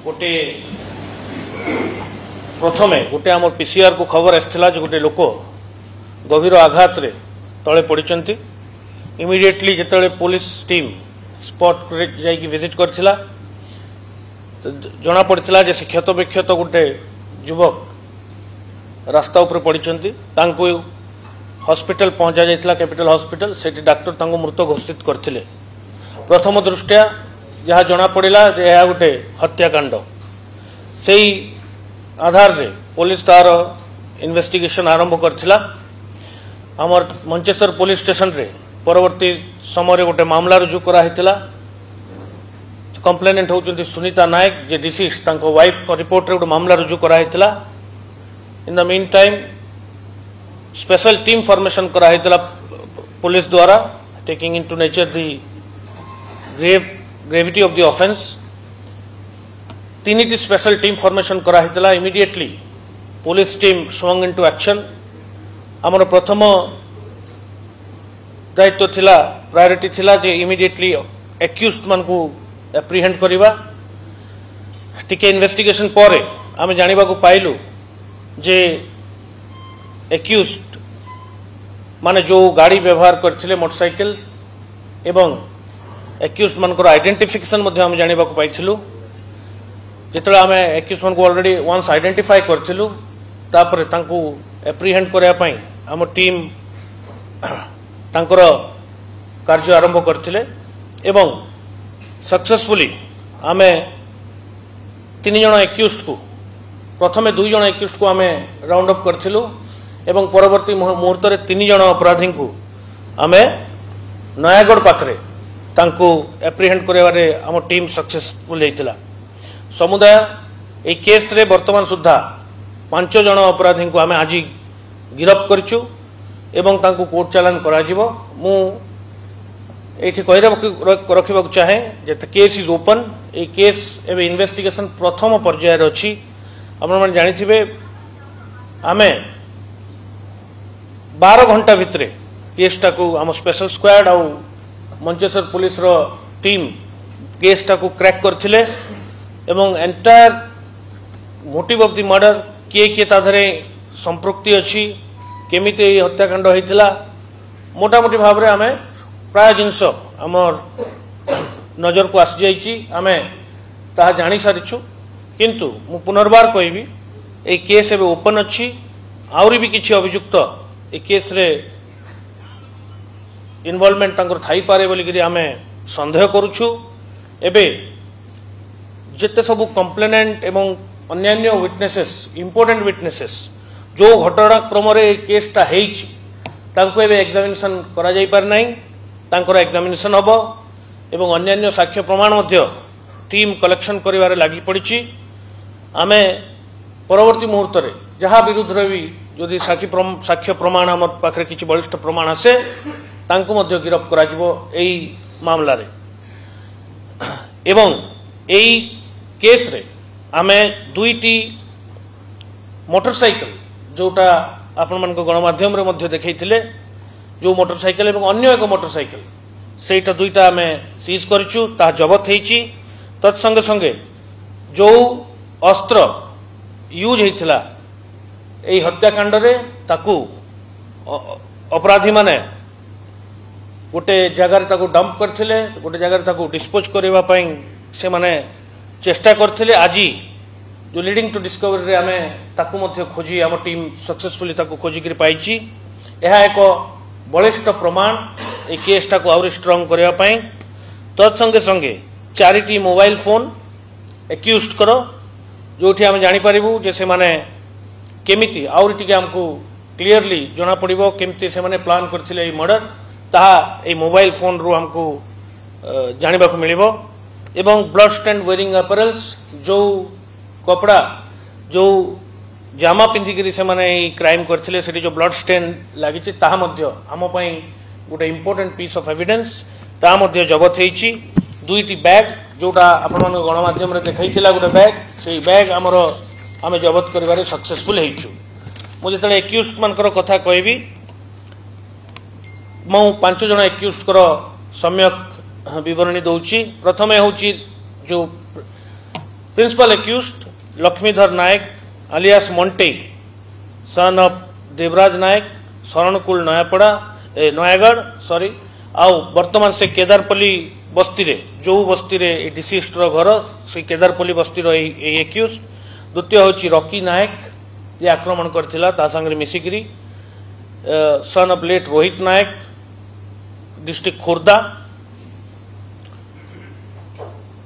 गोटे प्रथमे गोटे आम पीसीआर को खबर आसाला गोटे लोक गभीर आघात रे तले पड़ती इमिडिएटली जिते पुलिस टीम स्पॉट जाइए विजिट करथिला जना पड़ता जे से क्षत विक्षत गोटे युवक रास्ता उपर पड़ती हॉस्पिटल पहुंचा जाइए कैपिटल हॉस्पिटल से डॉक्टर तांको मृत घोषित करथिले। प्रथम दृष्टिया जहाँ जना पड़ा यह गोटे हत्याकांड से आधार रे पुलिस तार इन्वेस्टिगेशन आरंभ करथिला। आमर मंचेश्वर पुलिस स्टेशन रे परवर्ती समय गोटे मामला रुजु कराइतिला। कंप्लेनेंट होचंती सुनीता नायक जे डिसीज तांको वाइफ को रिपोर्ट रे गोटे मामला रुजु कराइतिला। In the mean time special team formation कराइतिला पुलिस द्वारा taking into nature the gravity of the offence. तीन स्पेशल टीम फॉर्मेशन कराइतिला। Immediately police team swung into action. आमर प्रथम दायित्व थिला प्रायोरिटी थिला जे इमीडिएटली एक्यूज्ड मान को एप्रिहेंड करिबा। टिके इन्वेस्टिगेशन पर आमे जानिबा को पाइलु जे एक्यूज्ड माने जो गाड़ी व्यवहार करथिले मोटरसाइकिल एवं एक्यूज्ड मानकर आइडेंटिफिकेशन मध्ये आमे जानिबा को पाइथिलु। जेतले आमे एक्यूज्ड मान को ऑलरेडी वंस आइडेंटिफाई करथिलु तापर तांको एप्रिहेंड करया पई हम टीम तांकर कार्य आरंभ करथिले एवं सक्सेसफुली आमे 3 जण एक्यूज्ड को प्रथमे 2 जण एक्यूज्ड को आमे राउंड अप करथिलु एवं परवर्ती मुहूर्त रे 3 जण अपराधी को आमे नयागढ़ पाखरे तांको एप्रिहेंड करबारे हम टीम सक्सेसफुल हेतिला। समुदाय ए केस रे वर्तमान सुद्धा 5 जण अपराधी को आमे आज गिरफ्त करछु एवं तांको कोर्ट चालान करा जिवो। मु एठी रखा चाहे जे केस इज ओपन। ए केस एवं इन्वेस्टिगेशन प्रथम पर्याय अच्छी आपने जानी आमे 12 घंटा भितर केसटा को आम स्पेशल स्क्वाड आउ मंचेश्वर पुलिस रो टीम केसटा को क्रैक करथिले एवं entire motive of the murder किए ताधरे संपृक्ति अच्छी केमिते हत्याकांड होइतिला मोटामोटी भाव रे आमे प्राय जिनस आमर नजर को आसी जाइछि आमे ताहा जानि सारिछु। किंतु मु पुनर्बार कहबी ए केस एबे ओपन अच्छी आउरी भी किछि अभियुक्त ए केस रे इन्वॉल्वमेंट तांकर थाई पारे बोली करी आमे संदेह करूछु। एबे जेते सब कंप्लेनेंट एवं अन्यान्य विटनेसेस इंपोर्टेंट विटनेसेस जो घटनाक्रम केसटा हेइछि तांको एबे एग्जामिनेशन करा जाई पार नाही। तांकर एग्जामिनेशन हबो एवं अन्यान्य साक्ष्य प्रमाण मध्य टीम कलेक्शन करिवारे लागि पड़िछि। आमे परवर्ती मुहूर्त रे जहा विरुद्ध रे भी जदि साक्ष्य प्रमाण हमर पाखरे किछि बलिष्ठ प्रमाण आसे तांको मध्य गिरफ्त करा जिवो एई मामला रे। एवं एई केस रे आमे 2टी मोटरसाइकिल जोटा आपण मन को गणमाध्यम रे मध्य देखैथिले जो मोटरसाइकिल एवं अन्य एक मोटरसाइकिल सेटा 2टा आमे सीज करछु ता जब्त हेछि। तत्संगे संगे जो अस्त्र यूज हेथिला एई हत्याकांड रे ताकू अपराधी माने गोटे जगार ताकू डंप करथिले गोटे जगार ताकू डिस्पोज करबा पई से माने चेष्टा करथिले। आज जो लीडिंग टू डिस्कवरी रे आमे ताकू मध्य खोजी आम टीम सक्सेसफुली ताकू खोजी कर पाइछि। यह एक बलिष्ठ प्रमाण ए केसटा को आउरी स्ट्रांग करबा पई। तत्संगे संगे 4टी मोबाइल फोन एक्यूज्ड करो जोठी आमे जानि परिबु जे से माने केमिति आउरी टिके हमको क्लियरली जना पड़िबो केमिति से माने प्लान करथिले ए मर्डर ताहा ए मोबाइल फोन रो हमको जानिबा को मिलिबो। एवं ब्लड स्टेन वेयरिंग अपैरल्स जो कपड़ा जो जामा पिंधिकी से माने क्राइम करथिले सेठी जो ब्लड स्टेन लागिछि ताहा मध्य हम पई गोटे इंपोर्टेंट पीस ऑफ एविडेंस ता मध्य जब्त हेछि। 2टी बैग जोटा आपण मन गणमाध्यम रे देखैथिला गोटे बैग से बैग हमर आमे जब्त करिवारे सक्सेसफुल हेछु। मु जेतले एक्यूज्ड मानकर कथा कहबी मु 5 जण एक्यूज्ड कर सम्यक विवरणी दौची। प्रथमे होची जो principal accused Laxmidhar Nayak alias Monte, son of Devraj Nayak, Sharankul Nayagarh sorry आउ वर्तमान से केदारपल्ली बस्ती रे जो बस्ती रे डिसीज घर से केदारपल्ली बस्ती एक्यूज। द्वितीय हूँ रॉकी नायक ये आक्रमण करथिला ता संगे मिसिकरी son of late Rohit Nayak district Khordha.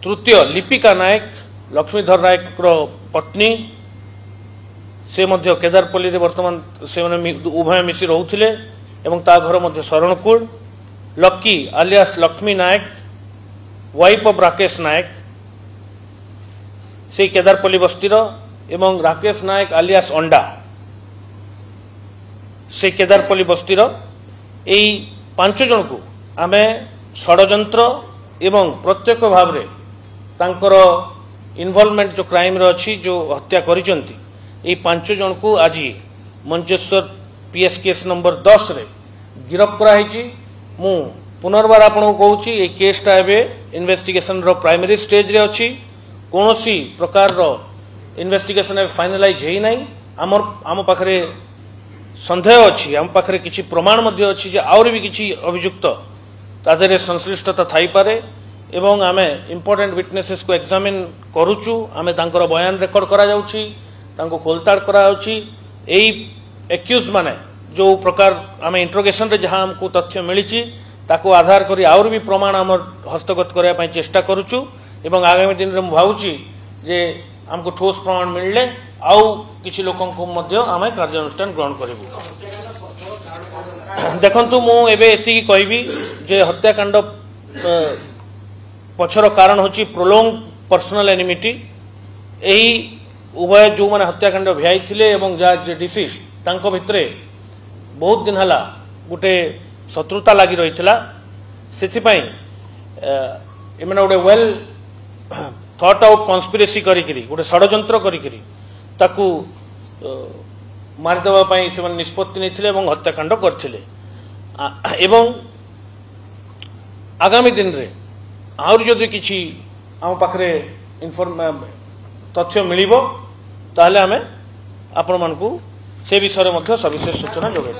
तृतीय लिपिका नायक लक्ष्मीधर नायक पत्नी से मध्य केदारपल्ली रे वर्तमान से उभय मिसी रोथुले एवं ता घर मध्य शरणकुल। लक्की आलियास लक्ष्मी नायक वाइफ ऑफ राकेश नायक से केदारपल्ली बस्तीर एवं राकेश नायक आलियास अंडा से केदारपल्ली बस्तीर यही 5 जन को आमे षडयंत्र एवं प्रत्यक्ष भाव रे तांकर इन्वॉल्वमेंट जो क्राइम रे अछि जो हत्या करिसंती यही 5 जन को आज मंचेश्वर पीएस केस नंबर 10 रे गिरफ्त कराई। मु पुनर्बार आपको कहूँ ये केसटा एबे इन्वेस्टिगेशन रो प्राइमरी स्टेज रे अछि कोनोसी प्रकार रो इन्वेस्टिगेशन एबे फाइनलाइज हेई नै। आम पाखरे संदेह अछि आम पाखरे किछि प्रमाण मध्य अछि जे आउर भी किछि अभियुक्त तादेरे संश्लिष्टता थाई पारे एवं आमे इंपोर्टेंट विटनेसेस को एग्जामिन करूचु। आमे तांकर बयान रेकॉर्ड करा जाउछि तांको खोलताड़ करा जाउछि। एई एक्यूज माने जो प्रकार आमे इंट्रोगेशन रे जहां हमको तथ्य मिलिछि ताको आधार करी आउर भी प्रमाण हमर हस्तगत करया पई चेष्टा करूचु एवं आगामी दिन रे भावुछि जे हमको ठोस प्रमाण मिलले आउ किछि लोकन को मध्य आमे कार्यानुष्ठान ग्रहण करिबु। देखंतु मु एबे एति कहबी जे हत्याकांड पछर कारण होछि प्रोलोंग पर्सनल एनिमिटी। एही उभय जो माने हत्याकांड भ्याई थिले एवं जा डिसीज तांको भितरे बहुत दिन हला गोटे शत्रुता लगी रही से एमने गोटे वेल थॉट आउट कन्स्पिरेसी करी गोटे षडयंत्र करी ताकू मारिदेवा पई से निष्पत्ति नहीं हत्याकांड करथिले एवं आगामी दिन रे आउर जदि किछि आम पाखरे तथ्य मिलिबो ताहले आमे आपण मानकू से विषय में सविशेष सूचना जोगाई।